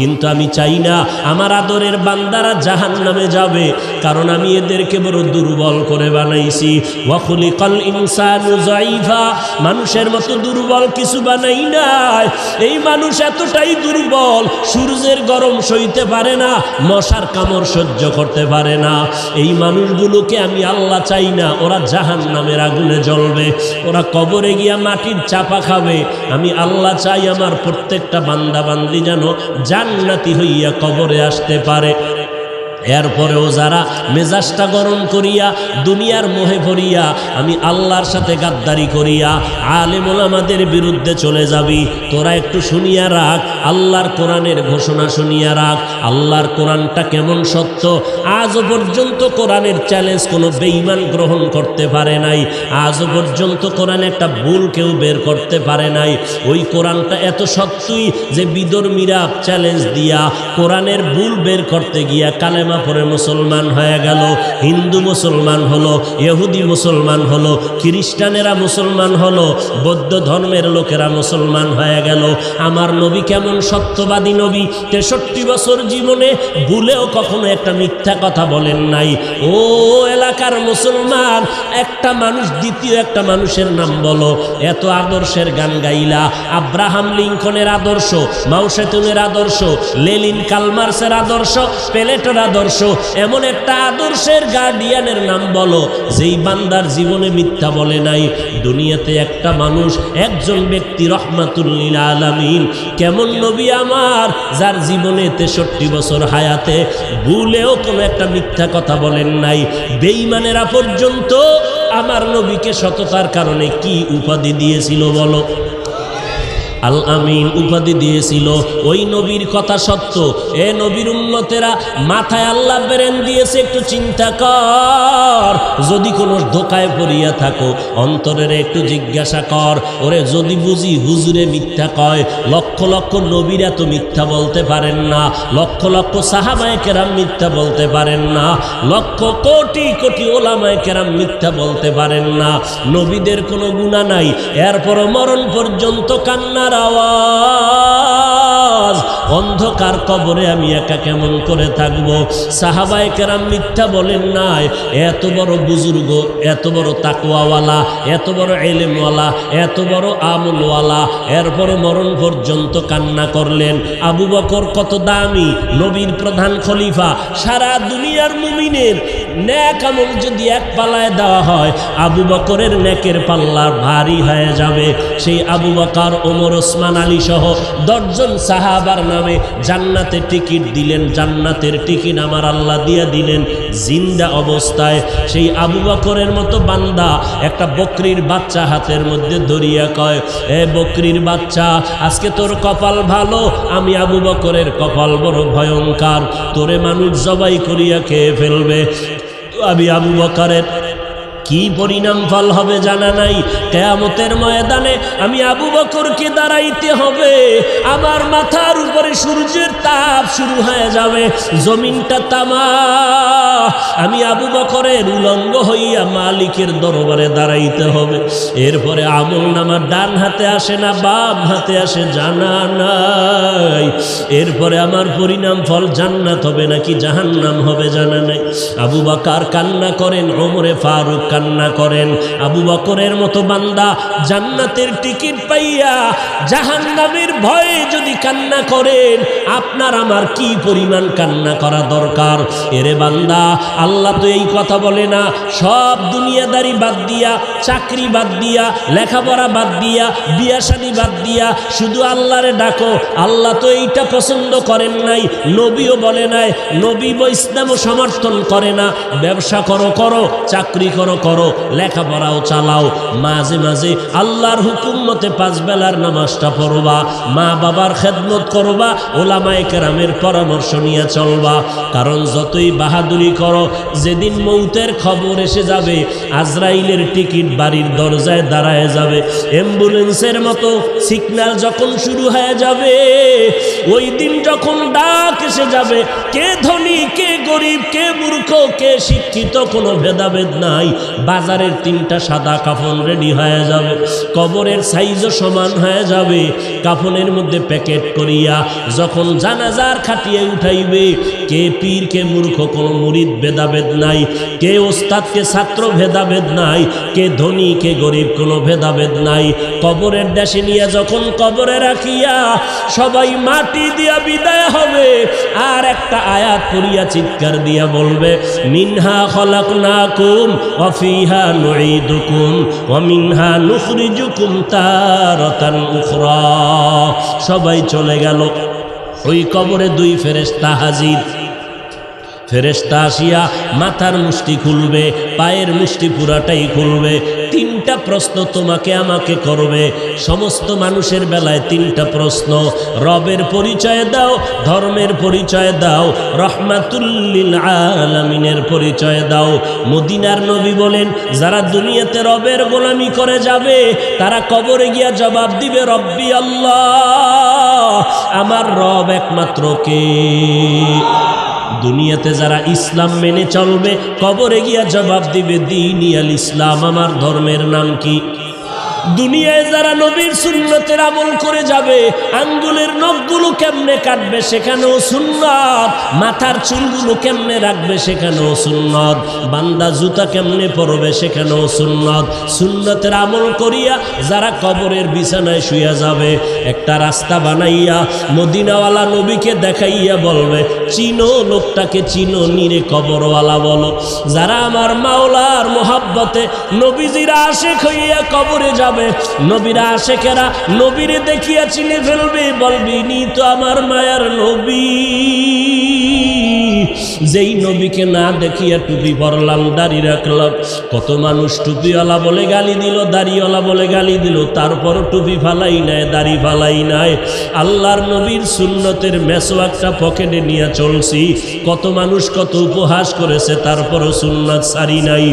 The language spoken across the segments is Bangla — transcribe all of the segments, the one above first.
কিন্তু আমি চাই না আমার আদরের বান্দারা জাহান্নামে যাবে, কারণ আমি এদেরকে বড় দুর্বল করে বানাইছি। ওয়া খুলিকাল ইনসানু যায়ীফা, মানুষের মতো দুর্বল কিছু বানাই নাই। এই মানুষ এতটাই দুর্বল, সূর্যের গরম সইতে পারে না, মশার কামড় সহ্য করতে পারে না। এই মানুষগুলোকে আমি আল্লাহ চাই না ওরা জাহান্নামের আগুনে জ্বলবে, ওরা কবরে গিয়া মাটির চাপা খাবে। আমি আল্লাহ চাই আমার প্রত্যেকটা বান্দা বান্দি যেন জান্নাতি হইয়া কবরে আসতে পারে। এরপরেও যারা মেজাজটা গরম করিয়া দুনিয়ার মোহে পড়িয়া আমি আল্লাহর সাথে গাদ্দারি করিয়া আলেম ওলামাদের বিরুদ্ধে চলে যাবি, তোরা একটু শুনিয়া রাখ, আল্লাহর কোরআনের ঘোষণা শুনিয়া রাখ। আল্লাহর কোরআনটা কেমন সত্য, আজও পর্যন্ত কোরআনের চ্যালেঞ্জ কোনো বেঈমান গ্রহণ করতে পারে নাই। আজও পর্যন্ত কোরআনে একটা ভুল কেউ বের করতে পারে নাই। ওই কোরআনটা এত সত্যই যে বিধর্মীরা চ্যালেঞ্জ দিয়া কোরআনের ভুল বের করতে গিয়া কালেমা পরে মুসলমান হয়ে গেল, হিন্দু মুসলমান হলো, ইহুদি মুসলমান হলো, খ্রিস্টানেরা মুসলমান হলো, বৌদ্ধ ধর্মের লোকেরা মুসলমান হয়ে গেল। আমার নবী কেমন সত্যবাদী নবী, 63 বছর জীবনে ভুলেও কখনো একটা মিথ্যা কথা বলেন নাই। ও এলাকার মুসলমান, একটা মানুষ দ্বিতীয় একটা মানুষের নাম বলো। এত আদর্শের গান গাইলা, আব্রাহাম লিঙ্কনের আদর্শ, মাও সেতুনের আদর্শ, লেনিন কালমার্সের আদর্শ, প্লেটোর আদর্শ, এমন একটা আদর্শের গার্ডিয়ানের নাম বলো যেই বান্দার জীবনে মিথ্যা বলে নাই। দুনিয়াতে একটা মানুষ, একজন ব্যক্তি রহমাতুল লিল আলামিন, কেমন নবী আমার যার জীবনে 63 বছর হায়াতে ভুলেও কোনো একটা মিথ্যা কথা বলেন নাই। বেঈমানেরা পর্যন্ত আমার নবীকে সততার কারণে কি উপাধি দিয়েছিল বলো? আল আমিন উপাধি দিয়েছিল। ওই নবীর কথা সত্য। এ নবীর উম্মতেরা, মাথায় আল্লাহ ব্রেন দিয়েছে, একটু চিন্তা কর। যদি কোনো ধোকায় পড়িয়া থাকো, অন্তরের একটু জিজ্ঞাসা কর, ওরে যদি বুঝি হুজুরে মিথ্যা কয়, লক্ষ লক্ষ নবীরা তো মিথ্যা বলতে পারেন না, লক্ষ লক্ষ সাহাবায়ে কেরাম মিথ্যা বলতে পারেন না, লক্ষ কোটি কোটি ওলামায়ে কেরাম মিথ্যা বলতে পারেন না। নবীদের কোনো গুনাহ নাই, এরপরও মরণ পর্যন্ত কান্নার আওয়াজ। অন্ধকার কবরে আমি একা কেমন করে থাকব? সাহাবায়ে কেরাম মিথ্যা বলেন নাই। এত বড় বুজুর্গ, এত বড় তাকওয়াওয়ালা, এত বড় ইলমওয়ালা, এত বড় আমলওয়ালা, এরপর মরণ পর্যন্ত কান্না করলেন। আবু বকর কত দামি, নবীর প্রধান খলিফা, সারা দুনিয়ার মুমিনের নেক আমল যদি এক পাল্লায় দেওয়া হয়, আবু বকরের নেকের পাল্লা ভারী হয়ে যাবে। সেই আবু বকর, ওমর, ওসমান, আলী সহ 10 জন সাহাবার নামে জান্নাতে টিকিট দিলেন। জান্নাতের টিকিট আমার আল্লাহ দিয়ে দিলেন জিন্দা অবস্থায়। সেই আবু বকরের মতো বান্দা একটা বকরির বাচ্চা হাতের মধ্যে ধরিয়া কয়, এ বকরির বাচ্চা, আজকে তোর কপাল ভালো, আমি আবু বকরের কপাল বড় ভয়ঙ্কর, তোরে মানুষ জবাই করিয়া খেয়ে ফেলবে। আমি আবু বকরের কি পরিণাম ফল হবে জানা নাই। কিয়ামতের ময়দানে আমি আবু বকরকে দাঁড়াইতে হবে, আমার মাথার উপরে সূর্যের তাপ শুরু হয়ে যাবে, জমিনটা তামা। আমি আবু বকরের উলঙ্গ হইয়া মালিকের দরবারে দাঁড়াইতে হবে। এরপরে আমল নামা ডান হাতে আসে না বাম হাতে আসে জানা নাই। এরপরে আমার পরিণাম ফল জান্নাত হবে নাকি জাহান্নাম হবে জানা নাই। আবু বকর কান্না করেন, ওমরে ফারুক কান্না করেন। আবু বকরের মতো বান্দা জান্নাতের টিকিট পাইয়া জাহান্নামের ভয়ে যদি কান্না করেন, আপনার আমার কি পরিমাণ কান্না করা দরকার। এরে বান্দা, আল্লাহ তো এই কথা বলে না, সব দুনিয়াদারি বাদ দিয়া, চাকরি বাদ দিয়া, লেখাপড়া বাদ দিয়া, বিয়া শাদী বাদ দিয়া শুধু আল্লাহরে ডাকো। আল্লাহ তো এইটা পছন্দ করেন নাই, নবীও বলে নাই, নবী ইসলামও সমর্থন করে না। ব্যবসা করো করো, চাকরি করো করো, লেখাপড়াও চালাও, মাঝে মাঝে আল্লাহর হুকুম মতে 5 বেলার নামাজটা পড়বা, মা বাবার খেদমত করবা, ওলামায়ে কেরামের পরামর্শ নিয়ে চলবা। কারণ যতই বাহাদুরি করো, যেদিন মৌতের খবর এসে যাবে, আজরাইলের টিকিট বাড়ির দরজায় দাঁড়ায় যাবে। অ্যাম্বুলেন্সের মতো সিগন্যাল যখন শুরু হয়ে যাবে, ওই দিন যখন ডাক এসে যাবে, কে ধনী কে গরিব, কে মূর্খ কে শিক্ষিত, কোনো ভেদাভেদ নাই। বাজারের 3টা সাদা কাফন রেডি হয়ে যাবে, কবরের সাইজও সমান হয়ে যাবে। কাফনের মধ্যে প্যাকেট করিয়া যখন জানাজার খাটিয়ে উঠাইবে, কে পীর কে মূর্খ কোনো মুরিদ ভেদাভেদ নাই, কে ওস্তাদ কে ছাত্র ভেদাভেদ নাই, কে ধনী কে গরিব কোনো ভেদাভেদ নাই। কবরের দেশে নিয়ে যখন কবরে রাখিয়া সবাই মাটি দিয়া বিদায় হবে, আর একটা আয়াত করিয়া চিৎকার দিয়া বলবে, মিনহা খলাকনাকুম ওয়া ফিহা নুঈদুকুম ওয়া মিনহা নুখরিজুকুম তারাতান উখরা। সবাই চলে গেল। ওই কবরে 2 ফেরেশতা হাজির। ফেরেশতা আসিয়া মাথার মুষ্টি খুলবে, পায়ের মুষ্টি পুরাটাই খুলবে। 3টা প্রশ্ন তোমাকে আমাকে করবে। সমস্ত মানুষের বেলায় 3টা প্রশ্ন। রবের পরিচয় দাও, ধর্মের পরিচয় দাও, রহমাতুল লিল আলামিনের পরিচয় দাও। মদিনার নবী বলেন, যারা দুনিয়াতে রবের গোলামি করে যাবে তারা কবরে গিয়া জবাব দিবে, রব্বি আল্লাহ, আমার রব একমাত্র কে? দুনিয়াতে যারা ইসলাম মেনে চলবে কবরে গিয়া জবাব দিবে, দীনিয়াল ইসলাম, আমার ধর্মের নাম কি? দুনিয়ায় যারা নবীর সুন্নতের আমল করে যাবে, আঙ্গুলের নখগুলো কেমনে কাটবে সেখানেও সুন্নত, মাথার চুলগুলো কেমনে রাখবে সেখানেও সুন্নত, বান্দা জুতা কেমনে পরবে সেখানেও সুন্নত। সুন্নতের আমল করিয়া যারা কবরের বিছানায় শুয়ে যাবে, একটা রাস্তা বানাইয়া মদিনাওয়ালা নবীকে দেখাইয়া বলবে, চিনো লোকটাকে, চিনো নিরে কবরওয়ালা বলো। যারা আমার মাওলার মোহাব্বতে নবীজির আশিক হইয়া কবরে যাবে, নবীরা আশেকেরা নবীরে দেখিয়া চিনে ফেলবে, বলবি নি তো আমার মায়ার নবী। যেই নবীকে না দেখিয়া টুপি পরলাম, দাড়ি রাখলাম, কত মানুষ টুপিওয়ালা বলে গালি দিল, দাড়িওয়ালা বলে গালি দিল, তারপরও টুপি ফালাই নাই, দাড়ি ফালাই নাই। আল্লাহর নবীর সুন্নতের মেসওয়াকটা পকেটে নিয়ে চলছি, কত মানুষ কত উপহাস করেছে, তারপরও সুন্নাত সারি নাই।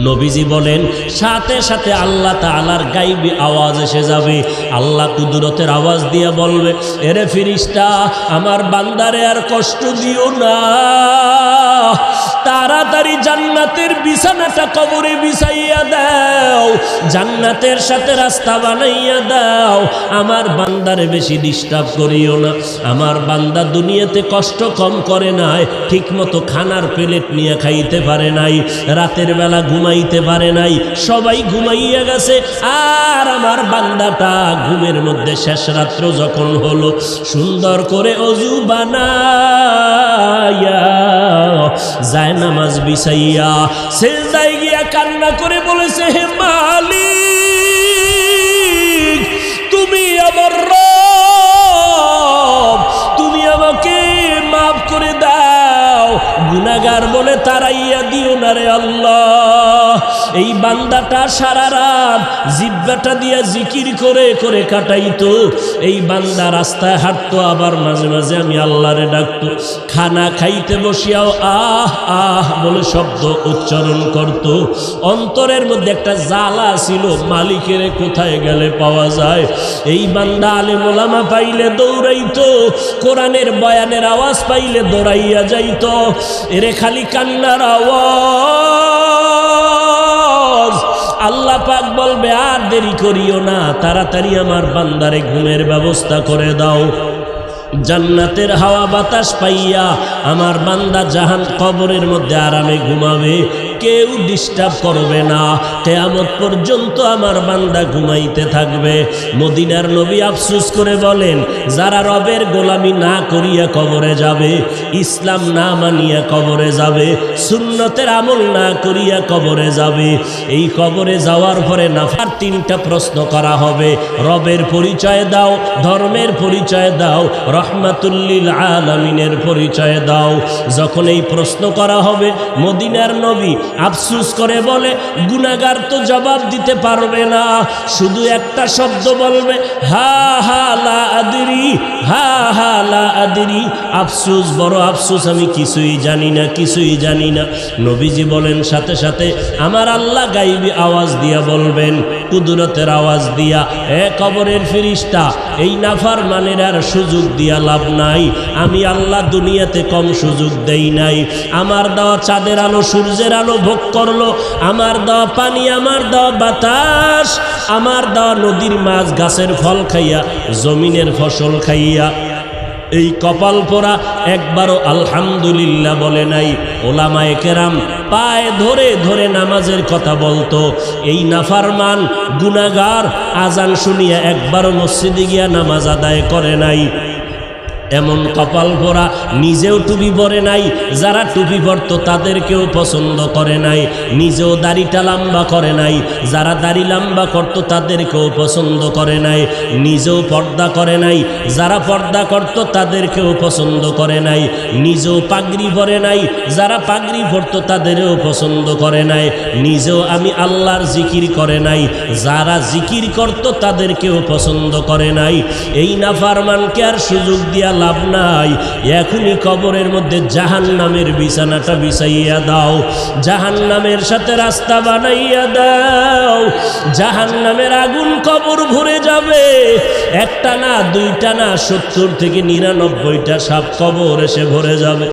নবীজি বলেন, সাথে সাথে আল্লাহ তাআলার গায়বী আওয়াজ এসে যাবে। আল্লাহ কুদরতের আওয়াজ দিয়ে বলবে, এরে ফেরেশতা, আমার বান্দারে আর কষ্ট দিও না, তাড়াতাড়ি জান্নাতের বিছানাটা কবরে বিছাইয়া দাও, জান্নাতের সাথে রাস্তা বানাইয়া দাও, আমার বান্দারে বেশি ডিস্টার্ব করিও না। আমার বান্দা দুনিয়াতে কষ্ট কম করে নাই, ঠিক মতো খানার প্লেট নিয়ে খাইতে পারে নাই, রাতের বেলা ঘুমাইতে পারে নাই, সবাই ঘুমাইয়া গেছে, আর আমার বান্দাটা ঘুমের মধ্যে শেষ রাত্র যখন হলো, সুন্দর করে অজু বানাইয়া যায় নামাজ বিছাইয়া সেজদায় গিয়া কান্না করে বলেছে, হে মালিক, তুমি আমার রব, তুমি আমাকে মাফ করে দাও, গুনাহগার বলে তাড়াইয়া দিও না রে আল্লাহ। এই বান্দাটা সারা রাত জিহ্বাটা দিয়া জিকির করে করে কাটাইতো। এই বান্দা রাস্তায় হাঁটতো, আবার মাঝে মাঝে আমি আল্লাহরে ডাকতো। খানা খাইতে বসিয়াও আহ আহ বলে শব্দ উচ্চারণ করত। অন্তরের মধ্যে একটা জ্বালা ছিল, মালিকের কোথায় গেলে পাওয়া যায়। এই বান্দা আলেম ওলামা পাইলে দৌড়াইতো, কোরআনের বয়ানের আওয়াজ পাইলে দৌড়াইয়া যাইতো। এরে খালি কান্নার আওয়াজ। আল্লাহ পাক বলবে, আর দেরি করিও না, তাড়াতাড়ি আমার বান্দারে ঘুমের ব্যবস্থা করে দাও। জান্নাতের হাওয়া বাতাস পাইয়া আমার বান্দা জাহান কবরের মধ্যে আরামে ঘুমাবে, কেউ ডিস্টার্ব করবে না, কিয়ামত পর্যন্ত আমার বান্দা ঘুমাইতে থাকবে। মদিনার নবী আফসোস করে বলেন, যারা রবের গোলামি না করিয়া কবরে যাবে, ইসলাম না মানিয়া কবরে যাবে, সুন্নতের আমল না করিয়া কবরে যাবে, এই কবরে যাওয়ার পরে নাফার 3টা প্রশ্ন করা হবে। রবের পরিচয় দাও, ধর্মের পরিচয় দাও, রহমাতুল লিল আলামিনের পরিচয় দাও। যখন এই প্রশ্ন করা হবে, মদিনার নবী আফসোস করে বলে, গুনাহগার তো জবাব দিতে পারবে না, শুধু একটা শব্দ বলবে, হা হা লা আদরি, হা হা লা আদরি। আফসোস, বড় আফসোস, আমি কিছুই জানি না, কিছুই জানি না। নবীজি বলেন, সাথে সাথে আমার আল্লাহ গায়বী আওয়াজ দিয়া বলবেন, কুদরতের আওয়াজ দিয়া, এ কবরের ফেরেশতা, এই নাফরমানের আর সুযোগ দিয়া লাভ নাই। আমি আল্লাহ দুনিয়াতে কম সুযোগ দেই নাই। আমার দেওয়া চাঁদের আলো, সূর্যের আলো ভোগ করলো, আমার দেওয়া পানি, আমার দেওয়া বাতাস, আমার দেওয়া নদীর মাছ, গাছের ফল খাইয়া, জমিনের ফসল খাইয়া এই কপাল পোড়া একবারও আলহামদুলিল্লাহ বলে নাই। ওলামায়ে কেরাম পায়ে ধরে ধরে নামাজের কথা বলতো। এই নাফারমান গুনাহগার আজান শুনিয়া একবারও মসজিদে গিয়া নামাজ আদায় করে নাই। এমন কপাল ভরা নিজেও টুপি পরে নাই, যারা টুপি পরতো তাদেরকেও পছন্দ করে নাই, নিজেও দাড়িটা লম্বা করে নাই, যারা দাড়ি লম্বা করতো তাদেরকেও পছন্দ করে নাই, নিজেও পর্দা করে নাই, যারা পর্দা করতো তাদেরকেও পছন্দ করে নাই, নিজেও পাগড়ি পরে নাই, যারা পাগড়ি পরতো তাদেরও পছন্দ করে নাই, নিজেও আমি আল্লাহর জিকির করে নাই, যারা জিকির করতো তাদেরকেও পছন্দ করে নাই। এই নাফরমানকে আর সুযোগ দিয়া লাভ নাই, এখনই কবরের মধ্যে জাহান্নামের বিছানাটা বিছাইয়া দাও, জাহান্নামের সাথে রাস্তা বানাইয়া দাও। জাহান্নামের আগুন কবর ভরে যাবে, একটা না দুইটা না 70 থেকে 99টা সাপ কবর এসে ভরে যাবে।